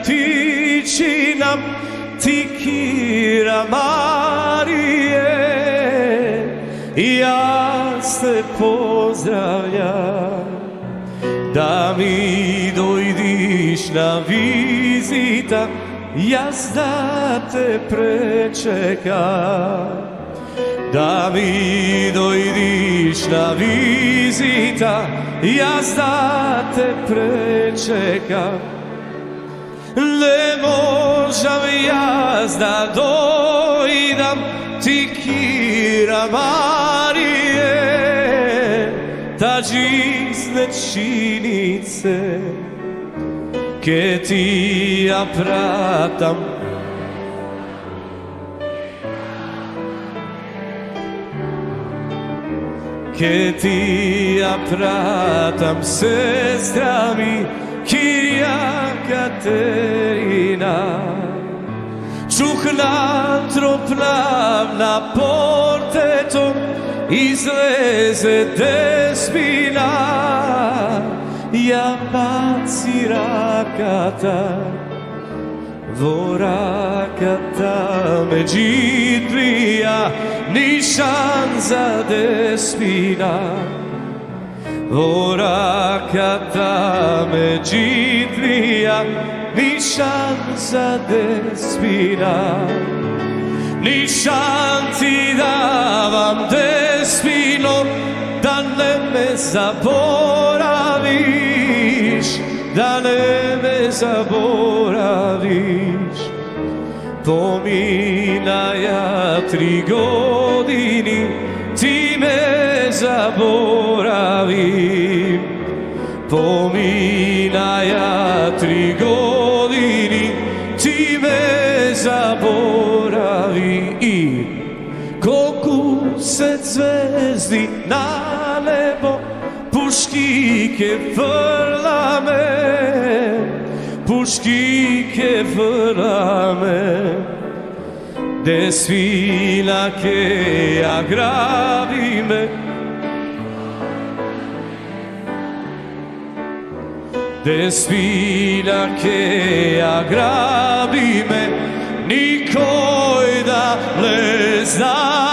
ti ci nam ti kira Marije, ja se pozdravljam, da mi dojdiš na vizita, jaz da te prečekam. Da mi dojdiš na vizita, jaz da te prečekam. Ne možem jaz da dojdam ti kira Marije, ta žizne činice, ke ti ja pratam. Che ti pratam, sestra mi, Kirja Katerina. Čuh natropnav na portetom, izleze Despina, ja baci rakata, vorakata međidrija, nišan za Despina. Vorakata međidrija, nišan za Despina. Nišan ti davam, Despino, da ne me zaboraviš, da ne me zaboraviš. Pominaja 3 godini, ti me zaboravim. Pominaja 3 godini, ti me zaboravim. I koliko se zvezdi na nebo, puškike vrlame, puškike vrlame. Despina che aggravi me, Despina che aggravi me, nikoj da ne zna.